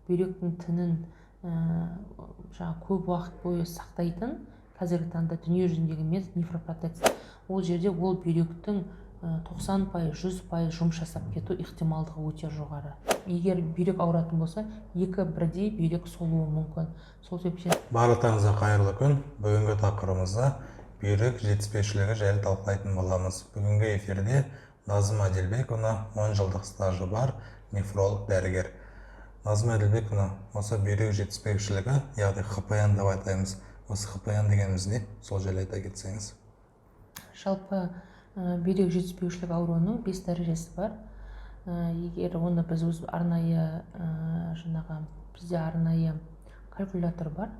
бүйректің тінін көп уақыт бойы сақтайтын қазіргі таңда дүние жүзіндегі метод нефропротекция. Ол жерде ол бүйректің 90%, 100% жұмыс жасап кету ықтималдығы өте жоғары. Егер бүйрек ауыратын болса, екі бірдей бүйрек солуы мүмкін. Сол себептен барлықтарыңызға қайырлы күн. Бүгінгі тақырыбымызда бүйрек жетіспеушілігі жайлы талқылайтын боламыз. Бүгінгі эфирде Назым Әділбекова, 10 жылдық стажы бар нефролог дәрігер. Назым Әділбекова, осы бүйрек жетіспеушілігі, яғни ХПН деп айтаймыз. Осы ХПН дегеніміз не? Сол жайлы айта кетсеңіз. Жалпы бүйрек жетіспеушілік ауруының 5 дәрежесі бар. Егер оны біз өз арнайы бізде арнайы калькулятор бар.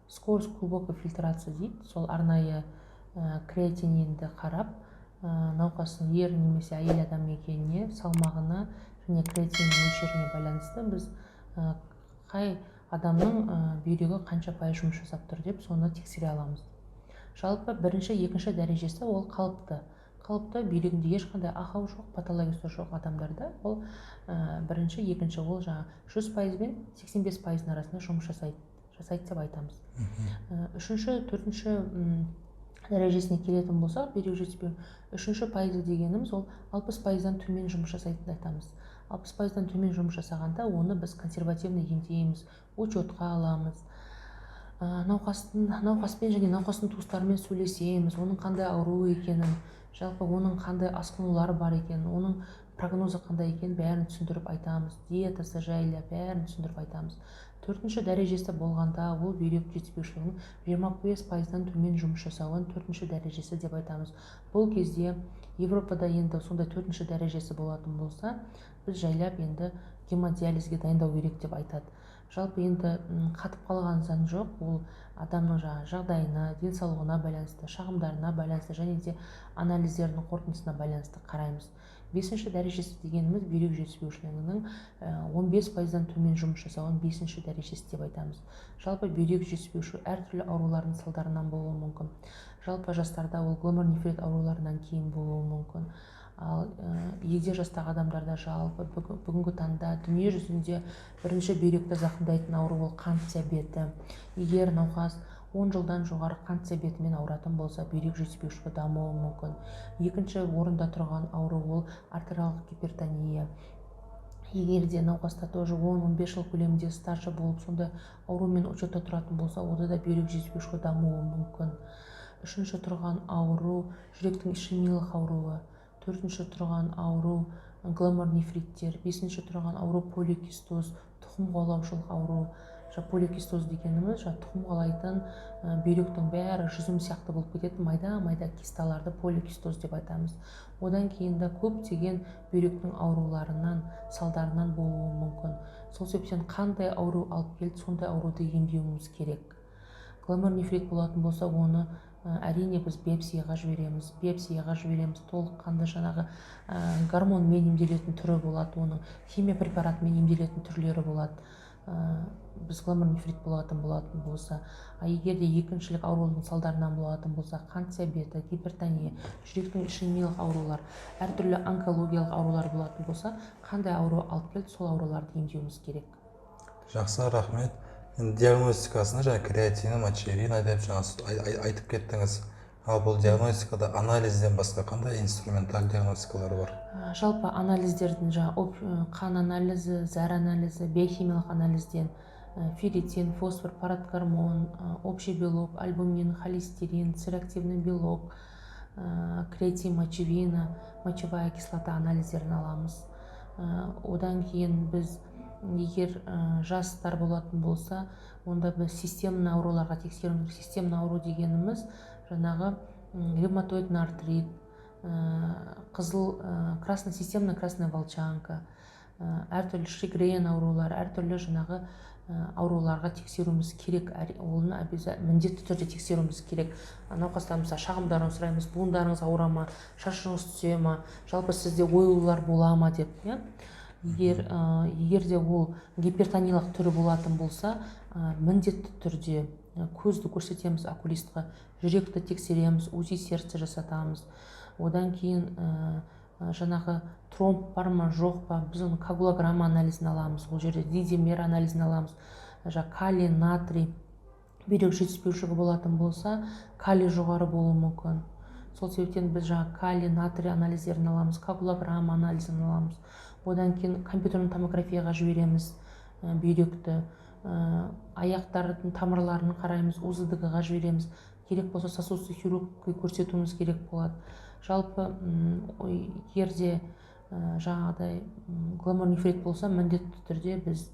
Скорость глубокой фильтрации дейді. Сол арнайы креатининді қарап, науқастың ер немесе әйел адам екеніне, салмағына және креатинин мөлшеріне байланысты біз қай адамның бүйрегі қанша пайыз жұмыс жасап тұр деп соны тексере аламыз. Жалпы бірінші, екінші дәрежесі ол қалыпты. Қалыпты бүйрегінде ешқандай ақау жоқ, патологиясы жоқ адамдарда ол бірінші, екінші ол 100% бен 85% арасында жұмыс жасайды деп айтамыз. Үшінші, төртінші дәрежесіне келетін болсақ, бүйрек жетіспеу үшінші пайызы дегеніміз ол 60%-дан төмен жұмыс жасайтынды айтамыз. 60%-дан төмен жұмыс жасағанда оны біз консервативный емдейміз, учетқа аламыз. Науқаспен және науқастың туыстарымен сөйлесеміз, оның қандай ауру екенін, жалпы оның қандай асқынулары бар екенін, оның прогнозы қандай екенін бәрін түсіндіріп айтамыз, диетасы жайлы бәрін түсіндіріп айтамыз. Төртінші дәрежесі болғанда ол бүйрек жетіспеушілігінің 25%-дан төмен жұмыс жасауын төртінші дәрежесі деп айтамыз. Бұл кезде Европада енді сондай төртінші дәрежесі болатын болса, біз жайлап енді гемодиализге дайындау керек деп айтады. Жалпы енді қатып қалған заң жоқ, ол адамның жағдайына, денсаулығына байланысты, шағымдарына байланысты және де анализдердің қорытындысына байланысты қараймыз. Бесінші дәрежесі дегеніміз бүйрек жетіспеушілігінің 15%-дан төмен жұмыс жасауын бесінші дәрежесі деп айтамыз. Жалпы бүйрек жетіспеушілігі әртүрлі аурулардың салдарынан болуы мүмкін. Жалпы жастарда ол гломерулонефрит ауруларынан кейін болуы мүмкін. Ал егде жастағы адамдарда жалпы бүгінгі таңда дүние жүзінде бірінші бүйректі зақымдайтын ауру ол қант диабеті. Егер науқас 10 жылдан жоғары қант диабетімен ауыратын болса, бүйрек жетіспеушілігі дамуы мүмкін. Екінші орында тұрған ауру ол артериялық гипертония. Егер де науқаста тоже 10-15 жыл көлемінде стажы болып, сондай аурумен учетта тұратын болса, ода да бүйрек жетіспеушілігі дамуы мүмкін. Үшінші тұрған ауру жүректің ишемиялық ауруы. Төртінші тұрған ауру гломерулонефриттер. Бесінші тұрған ауру поликистоз, тұқым қуалаушылық ауру. Поликистоз дегеніміз тұқым қуалайтын бүйректің бәрі жүзім сияқты болып кететін майда кисталарды поликистоз деп айтамыз. Одан кейін де көптеген бүйректің ауруларынан, салдарынан болуы мүмкін. Сол себептен қандай ауру алып келді, сондай ауруды емдеуіміз керек. Гломерулонефрит болатын болса, оны әрине біз биопсияға жібереміз. Толыққанды гормонмен емделетін түрі болады, оның химия препаратымен емделетін түрлері болады. Біз гломерулонефрит болатын болса, егер де екіншілік аурудың салдарынан болатын болса, қант диабеті, гипертония, жүректің ишемиялық аурулар, әртүрлі онкологиялық аурулар болатын болса, қандай ауру алып келді, сол ауруларды емдеуіміз керек. Жақсы, рахмет. Диагностикасына креатинин, мочерина деп айтып кеттіңіз. Ал бұл диагностикада анализден басқа қандай инструменталь диагностикалары бар? Жалпы анализдердің қан анализі, зәр анализі, биохимиялық анализден ферритин, фосфор, паратгормон, общий белок, альбумин, холестерин, цирреактивный белок, креатин, мочевина, мочевая кислота анализдерін аламыз. Одан кейін біз егер жастар болатын болса, онда біз системный ауруларға тексеруіміз. Системный ауру дегеніміз ревматоидный артрит, системная красная волчанка, әртүрлі шегрен аурулар, әртүрлі ауруларға тексеруіміз керек. Оны міндетті түрде тексеруіміз керек. Науқастарымызға шағымдарын сұраймыз, буындарыңыз ауыра ма, шашыңыз түсе ма, жалпы сізде оюлар бола ма деп. Егер де ол гипертониялық түрі болатын болса, міндетті түрде көзді көрсетеміз окулистқа, жүректі тексереміз, УЗИ сердце жасатамыз. Одан кейін жаңағы тромб бар ма жоқ па, біз оны коагулограмма анализін аламыз, ол жерде дизимер анализін аламыз, калий, натрий, бүйрек жетіспеушілігі болатын болса калий жоғары болуы мүмкін. Сол себептен біз калий, натрий анализдерін аламыз, коагулограмма анализін аламыз. Одан кейін компьютерный томографияға жібереміз бүйректі, аяқтардың тамырларын қараймыз, УЗД-ға жібереміз. Керек болса сосудистый хирургқа көрсетуіміз керек болады. Жалпы егерде жаңағыдай гломерулонефрит болса, міндетті түрде біз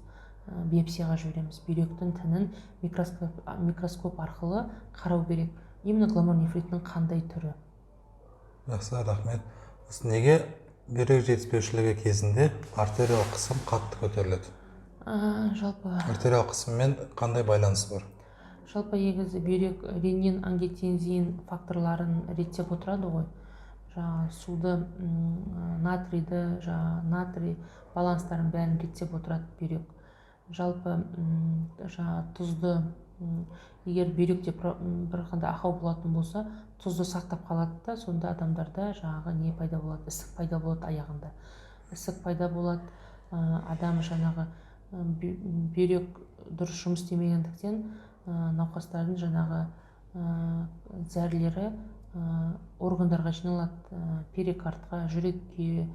биопсияға жібереміз. Бүйректің тінін микроскоп арқылы қарау керек. Именно гломерулонефриттің қандай түрі. Жақсы, рахмет. Неге бүйрек жетіспеушілігі кезінде артериялық қысым қатты көтеріледі? Жалпы артериялық қысыммен қандай байланысы бар? Жалпы егізі бүйрек ренин, ангиотензин факторларын реттеп отырады ғой. Суды, натрийді, натрий баланстарын бәрін реттеп отырады бүйрек. Жалпы тұзды, егер бүйректе бір қандай ақау болатын болса, тұзды сақтап қалады да, сонда адамдарда не пайда болады? Ісік пайда болады аяғында. Ісік пайда болады, адам бүйрек дұрыс жұмыс істемегендіктен науқастардың зәрлері органдарға жиналады, перикардқа, жүрекке,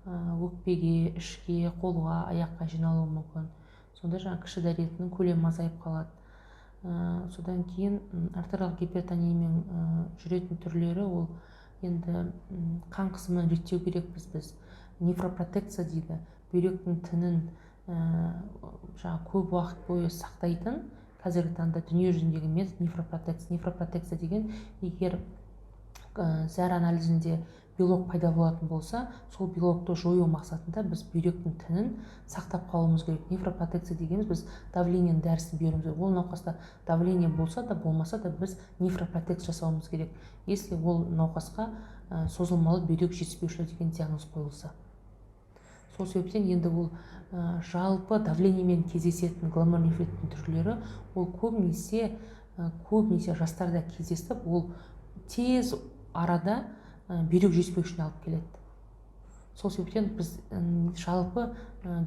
өкпеге, ішке, қолға, аяққа жиналуы мүмкін. Сонда кіші дәретінің көлемі азайып қалады. Содан кейін артериялық гипертониямен жүретін түрлері, ол енді қан қысымын реттеу керекпіз біз. Нефропротекция дейді, бүйректің тінін көп уақыт бойы сақтайтын қазіргі таңда дүние жүзіндегі метод нефропротекция. Нефропротекция деген, егер зәр анализінде белок пайда болатын болса, сол белокты жою мақсатында біз бүйректің тінін сақтап қалуымыз керек. Нефропротекция дегеніміз біз давлениенің дәрісін беруіміз керек. Ол науқаста давление болса да, болмаса да біз нефропротекция жасауымыз керек. Если ол науқасқа созылмалы бүйрек жетіспеушілігі деген диагноз қойылса. Сол себептен енді ол жалпы давлениемен кездесетін гломерулонефриттің түрлері, ол көбінесе жастарда кездесіп, ол тез арада бүйрек жетіспеушілігіне алып келеді. Сол себептен біз жалпы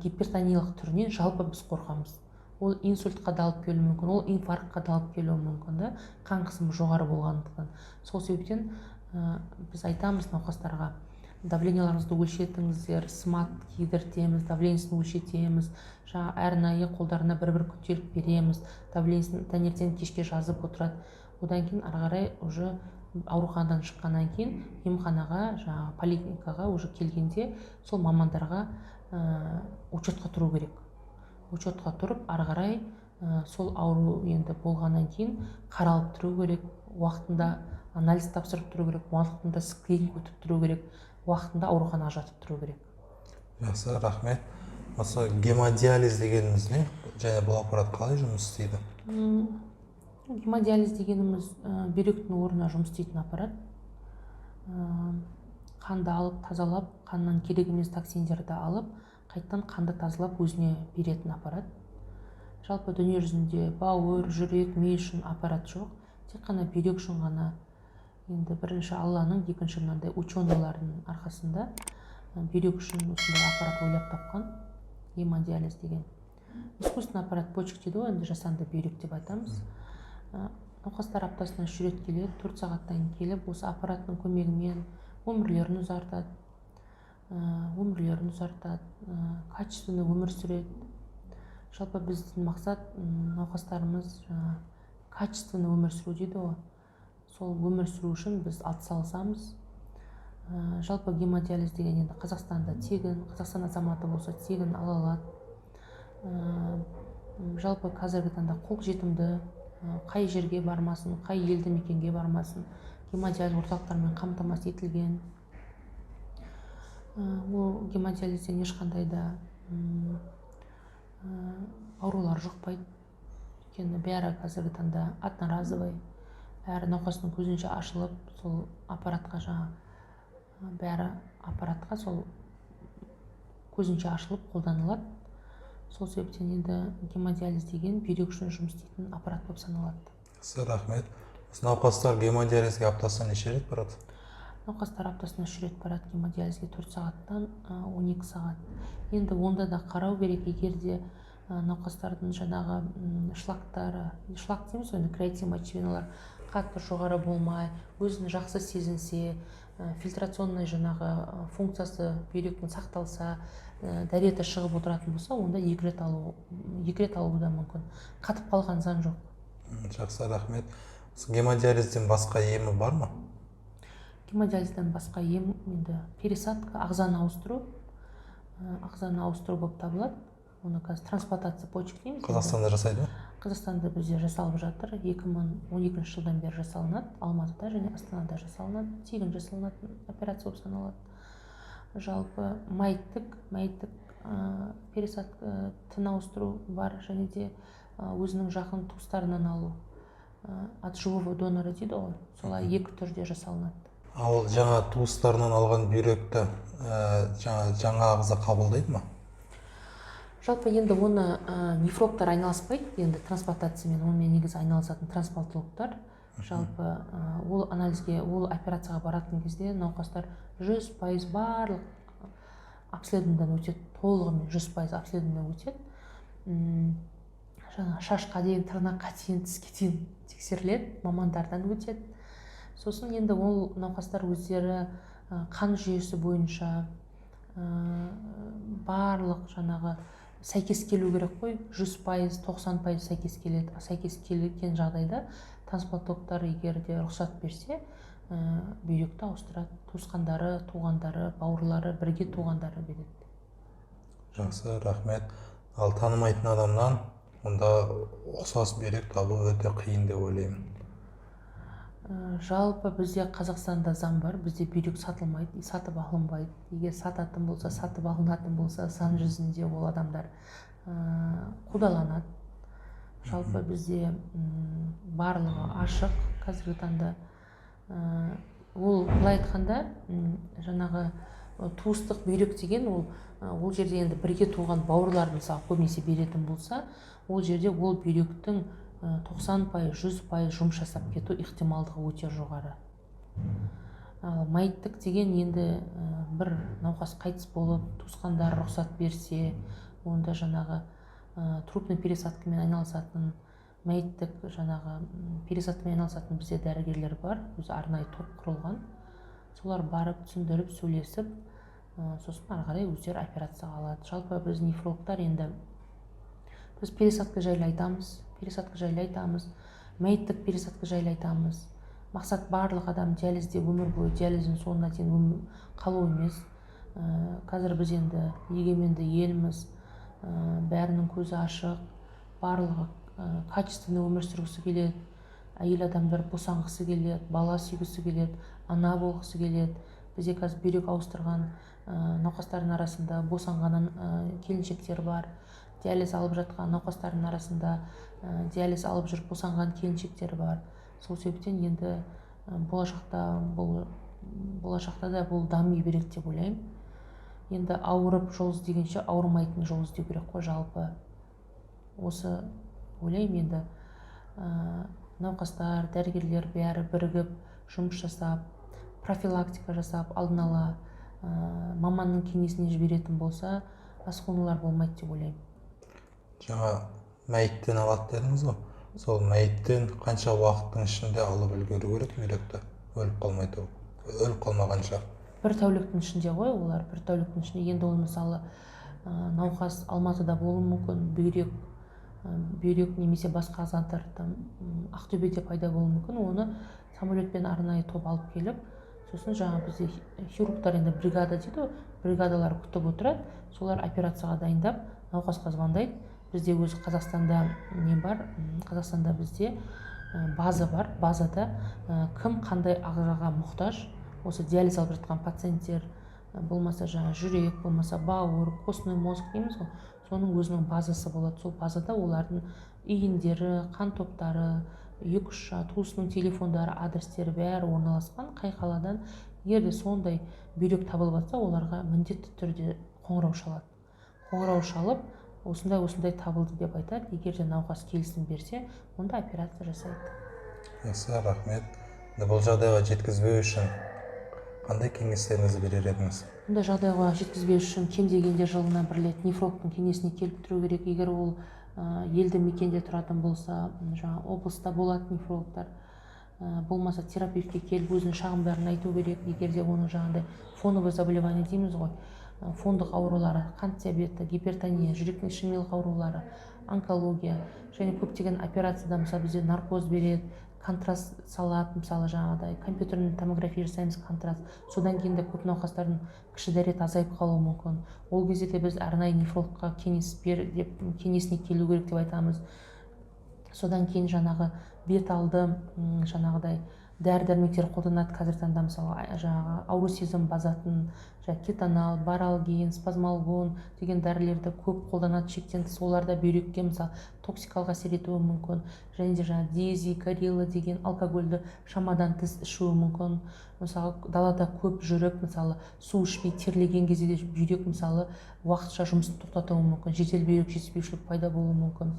гипертониялық түрінен жалпы біз қорқамыз. Ол инсультқа да алып келуі мүмкін, ол инфарктқа да алып келуі мүмкін, да, қан қысымы жоғары болғандықтан. Сол себептен біз айтамыз науқастарға, давленияларыңызды өлшетіңіздер, смат кидіртеміз, давлениесін өлшетеміз, әрнайы қолдарына бір-бір күнделік береміз, давлениесін таңертең кешке жазып отырады. Одан кейін ары қарай уже ауруханадан шыққаннан кейін емханаға, поликлиникаға уже келгенде сол мамандарға учетқа тұру керек. Учетқа тұрып, ары қарай сол ауру енді болғаннан кейін қаралып тұру керек, уақытында анализ тапсырып тұру керек, уақытында скрининг өтіп тұру керек, уақытында ауруханаға жатып тұру керек. Жақсы, рахмет. Осы гемодиализ дегеніміз не? Және бұл аппарат қалай жұмыс істейді? Гемодиализ дегеніміз бүйректің орнына жұмыс істейтін аппарат. Қанды алып, тазалап, қаннан керек емес токсиндерді алып, қайттан қанды тазалап өзіне беретін аппарат. Жалпы дүние жүзінде бауыр, жүрек, ми үшін аппарат жоқ. Тек қана бүйрек үшін ғана. Енді бірінші Алланың, екінші мынандай ученыйлардың арқасында бүйрек үшін осындай аппарат ойлап тапқан, гемодиализ деген. Искусственный аппарат почек дейді ғой, енді жасанды бүйрек деп айтамыз. Науқастар аптасына 3 рет келеді, 4 сағаттан келіп, осы аппараттың көмегімен өмірлерін ұзартады, качественный өмір сүреді. Жалпы біздің мақсат науқастарымыз качественный өмір сүру дейді ғой. Сол өмір сүру үшін біз атсалысамыз. Жалпы гемодиализ деген енді Қазақстанда тегін, Қазақстан азаматы болса тегін ала алады. Жалпы қазіргі таңда қолжетімді, қай жерге бармасын, қай елді мекенге бармасын, гемодиализ орталықтарымен қамтамасыз етілген. Ол гемодиализден ешқандай да аурулар жұқпайды. Өйткені бәрі қазіргі таңда одноразовый, бәрі науқастың көзінше ашылып, сол аппаратқа бәрі аппаратқа сол көзінше ашылып қолданылады. Сол себептен енді гемодиализ деген бүйрек үшін жұмыс істейтін аппарат болып саналады. Рахмет. Науқастар гемодиализге аптасына неше рет барады? Науқастар аптасына 3 рет барады гемодиализге, 4 сағаттан 12 сағат. Енді онда да қарау керек, егер де науқастардың жаңағы шлактары, шлак дейміз ғой, креатин мочевиналар қатты жоғары болмай, өзін жақсы сезінсе, фильтрацияның жаңағы функциясы бүйректің сақталса, дәреті шығып отыратын болса, онда 2 рет алуы да мүмкін. Қатып қалған заң жоқ. Жақсы, рахмет. Гемодиализден басқа емі бар ма? Гемодиализден басқа ем енді пересадка, ағзаны ауыстыру болып табылады. Оны қазір трансплантация почек дейміз. Қазақстанда жасайды ма? Қазақстанда бізде жасалып жатыр. 2012 жылдан бері жасалынады. Алматыда және Астанада жасалынады. Тегін жасалынатын операция болып саналады. Жалпы мәйіттік пересадка, тін ауыстыру бар, және де өзінің жақын туыстарынан алу. От живого донора дейді ғой, солай 2 түрде жасалынады. Ал жаңа туыстарынан алған бүйректі жаңа ағза қабылдайды ма? Жалпы енді оны нефрологтар айналыспайды, енді трансплантациямен, онымен негізі айналысатын трансплантологтар. Жалпы ол анализге, ол операцияға баратын кезде науқастар 100% барлық обследованиядан өтеді, толығымен 100% обследованиядан өтеді. Жаңа шашқа дейін, тырнаққа дейін, тіске дейін тексеріледі, мамандардан өтеді. Сосын енді ол науқастар өздері қан жүйесі бойынша барлық жаңағы сәйкес келу керек қой, 100%, 90% сәйкес келеді. Сәйкес келген жағдайда трансплантологтар егер де рұқсат берсе, бүйректі ауыстырады. Туысқандары, туғандары, бауырлары, бірге туғандары береді. Жақсы, рахмет. Ал танымайтын адамнан онда ұқсас бүйрек табу өте қиын деп ойлаймын. Жалпы бізде Қазақстанда заң бар, бізде бүйрек сатылмайды, сатып алынбайды. Егер сататын болса, сатып алынатын болса, заң жүзінде ол адамдар қудаланады. Жалпы бізде барлығы ашық қазіргі таңда. Ол былай айтқанда, жаңағы туыстық бүйрек деген ол жерде енді бірге туған бауырлар мысалы көбінесе беретін болса, ол жерде ол бүйректің 90%, 100% жұмыс жасап кету ықтималдығы өте жоғары. Мәйіттік деген енді бір науқас қайтыс болып, туысқандар рұқсат берсе, онда жаңағы трупный пересадкамен айналысатын, мәйіттік жаңағы пересадкамен айналысатын бізде дәрігерлер бар, өзі арнайы топ құрылған. Солар барып, түсіндіріп, сөйлесіп, сосын ары қарай өздері операцияға алады. Жалпы біз нефрологтар енді біз пересадка жайлы айтамыз, мәйіттік пересадка жайлы айтамыз. Мақсат барлық адам диализде өмір бойы диализдің соңына дейін қалу емес. Қазір біз енді егеменді елміз, бәрінің көзі ашық, барлығы качественный өмір сүргісі келеді. Әйел адамдар босанғысы келеді, бала сүйгісі келеді, ана болғысы келеді. Бізде қазір бүйрек ауыстырған науқастардың арасында босанғанын келіншектер бар. Диализ алып жатқан науқастардың арасында диализ алып жүріп босанған келіншектер бар. Сол себептен енді болашақта да бұл дами береді деп ойлаймын. Енді ауырып жол іздегенше ауырмайтын жол іздеу керек қой жалпы. Осы ойлаймын енді науқастар, дәрігерлер бәрі бірігіп жұмыс жасап, профилактика жасап, алдын ала маманның кеңесіне жіберетін болса, асқынулар болмайды деп ойлаймын. Жаңа мәйіттен алады дедіңіз ғой. Сол мәйіттен қанша уақыттың ішінде алып үлгеру керек бүйректі, өліп қалмағанша? 1 тәуліктің ішінде ғой, олар 1 тәуліктің ішінде. Енді ол мысалы науқас Алматыда болуы мүмкін, бүйрек немесе басқа ағзаларда Ақтөбеде пайда болуы мүмкін. Оны самолетпен арнайы топ алып келіп, сосын жаңа бізде хирургтар енді бригада дейді, бригадалар күтіп отырады. Солар операцияға дайындап, науқасқа звондайды. Бізде өзі Қазақстанда не бар? Қазақстанда бізде база бар. Базада кім қандай ағзаға мұқтаж, осы диализ алып жатқан пациенттер, болмаса жаңа жүрек, болмаса бауыр, костный мозг дейміз ғой. Соның өзінің базасы болады. Сол базада олардың иіндері, қан топтары, туысының телефондары, адрестері бәрі орналасқан. Қай қаладан егер де сондай бүйрек табылып жатса, оларға міндетті түрде қоңырау шалады. Қоңырау шалып, осындай табылды деп айтады. Егер де науқас келісім берсе, онда операция жасайды. Жақсы, рахмет. Бұл жағдайға жеткізбеу үшін қандай кеңестеріңізді берер едіңіз? Бұндай жағдайға жеткізбеу үшін кем дегенде жылына бір рет нефрологтың кеңесіне келіп тұру керек. Егер ол елді мекенде тұратын болса, жаңа облыста болады нефрологтар. Болмаса терапевтке келіп өзінің шағымдарын айту керек. Егер де оның жаңағыдай фоновое заболевание дейміз ғой, фондық аурулары, қант диабеті, гипертония, жүректің ишемиялық аурулары, онкология және көптеген операцияда мысалы бізде наркоз береді, контраст салады, мысалы жаңағыдай компьютермен томография жасаймыз, контраст. Содан кейін де көп науқастардың кіші дәрет азайып қалуы мүмкін. Ол кезде де біз арнайы нефрологқа кеңесіне келу керек деп айтамыз. Содан кейін жаңағы бет алды жаңағыдай дәрі-дәрмектер қолданады қазіргі таңда, мысалы жаңағы аурусизм базатын, кетонал, баралгин, спазмалгон деген дәрілерді көп қолданады шектен тыс. Олар да бүйрекке мысалы токсикалық әсер етуі мүмкін. Және де жаңағы диэзи, горилла деген алкогольді шамадан тыс ішуі мүмкін. Мысалы далада көп жүріп, мысалы су ішпей терлеген кезде де бүйрек мысалы уақытша жұмысын тоқтатуы мүмкін. Жедел бүйрек жетіспеушілік пайда болуы мүмкін.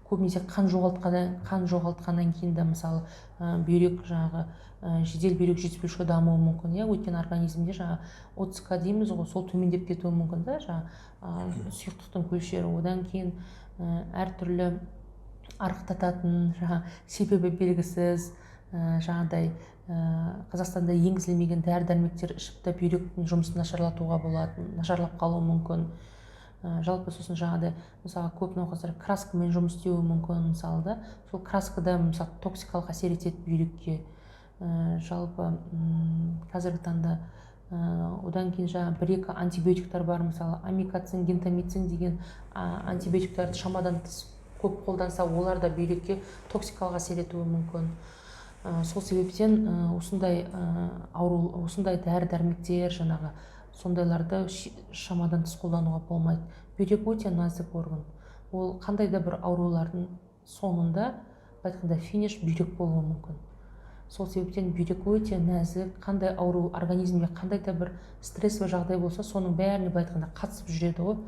Көбінесе қан жоғалтқаннан кейін де мысалы бүйрек жаңағы жедел бүйрек жетіспеушілігі дамуы мүмкін. Өйткені организмде жаңағы ОЦК дейміз ғой, сол төмендеп кетуі мүмкін да, жаңағы сұйықтықтың мөлшері. Одан кейін әртүрлі арықтататын себебі белгісіз жаңағыдай Қазақстанда енгізілмеген дәрі-дәрмектер ішіп та бүйректің жұмысын нашарлатуға болады, нашарлап қалуы мүмкін. Жалпы сосын жаңағыдай мысалы көп науқастар краскамен жұмыс істеуі мүмкін, мысалы да, сол краскада мысалы токсикалық әсер етеді бүйрекке. Жалпы қазіргі таңда одан кейін жаңағы бір-екі антибиотиктар бар, мысалы амикацин, гентамицин деген антибиотиктарды шамадан тыс көп қолданса, олар да бүйрекке токсикалық әсер етуі мүмкін. Сол себептен осындай дәрі-дәрмектер жаңағы сондайларды шамадан тыс қолдануға болмайды. Бүйрек өте нәзік орган. Ол қандай да бір аурулардың соңында айтқанда финиш бүйрек болуы мүмкін. Сол себептен бүйрек өте нәзік, қандай ауру организмге қандай да бір стрессовый жағдай болса, соның бәріне айтқанда қатысып жүреді ғой.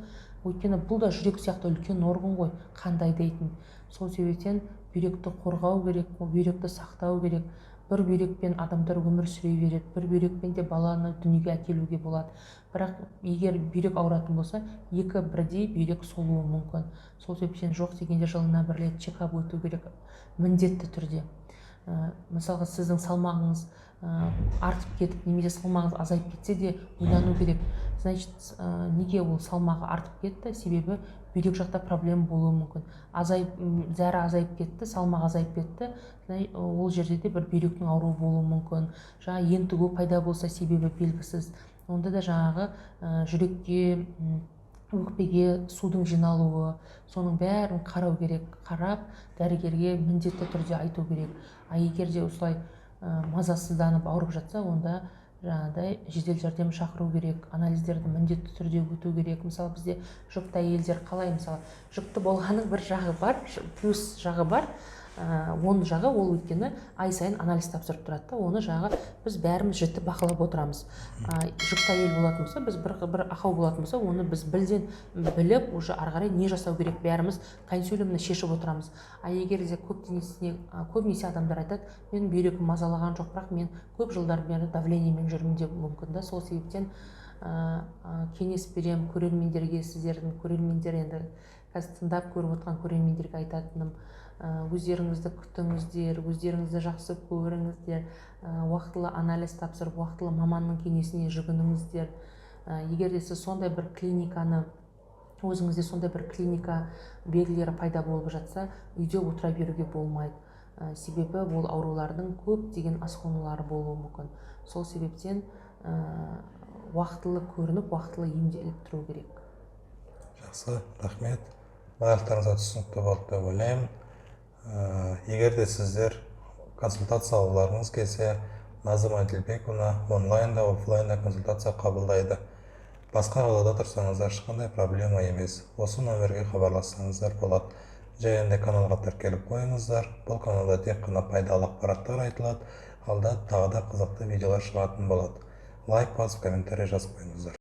Өйткені бұл да жүрек сияқты үлкен орган ғой, қандай дейтін. Сол себептен бүйректі қорғау керек, бүйректі сақтау керек. Бір бүйрекпен адамдар өмір сүре береді, бір бүйрекпен де баланы дүниеге әкелуге болады. Бірақ егер бүйрек ауыратын болса, екі бірдей бүйрек солуы мүмкін. Сол себептен жоқ дегенде жылына бір рет чекап өту керек, міндетті түрде. Мысалға сіздің салмағыңыз артып кетіп, немесе салмағыңыз азайып кетсе де ойлану керек. Значит, неге ол салмағы артып кетті? Себебі бүйрек жақта проблема болуы мүмкін. Зәрі азайып кетті, салмақ азайып кетті, ол жерде де бір бүйректің ауруы болуы мүмкін. Жаңағы ентігу пайда болса, себебі белгісіз. Онда да жаңағы жүрекке, өкпеге судың жиналуы, соның бәрін қарау керек. Қарап, дәрігерге міндетті түрде айту керек. Егер де осылай мазасызданып ауырып жатса, онда жаңағыдай жедел жәрдем шақыру керек, анализдерді міндетті түрде өту керек. Мысалы бізде жүкті әйелдер қалай, мысалы жүкті болғаның бір жағы бар, плюс жағы бар, оның жағы ол өйткені ай сайын анализ тапсырып тұрады да, оны жағы біз бәріміз жіті бақылап отырамыз. Жүкті әйел болатын болса, біз бір ақау болатын болса, оны біз білден біліп, уже ары қарай не жасау керек, бәріміз консилиумда шешіп отырамыз. Егер де көбінесе адамдар айтады, мен бүйрегім мазалаған жоқ, бірақ мен көп жылдар бері давлениемен жүрмін деп мүмкін да. Сол себептен кеңес берем көрермендерге, сіздердің көрермендер, енді қазір тыңдап көріп отқан көрермендерге айтатыным, өздеріңізді күтіңіздер, өздеріңізді жақсы көріңіздер, уақытылы анализ тапсырып, уақытылы маманның кеңесіне жүгініңіздер. Егер де сіз сондай бір клиниканы, өзіңізде сондай бір клиника белгілері пайда болып жатса, үйде отыра беруге болмайды. Себебі ол аурулардың көп деген асқынулары болуы мүмкін. Сол себептен уақытылы көрініп, уақытылы емделіп тұру керек. Жақсы, рахмет. Барлықтарыңызға түсінікті болды деп ойлаймын. Егер де сіздер консультация алуларыңыз келсе, Назым Адилбековна онлайнда, офлайнда консультация қабылдайды. Басқа қалада тұрсаңыздар ешқандай проблема емес. Осы номерге хабарлассаңыздар болады. Және каналға тіркеліп қойыңыздар. Бұл каналда тек қана пайдалы ақпараттар айтылады, алда тағы да қызықты видеолар шығатын болады. Лайк басып, комментарий жазып қойыңыздар.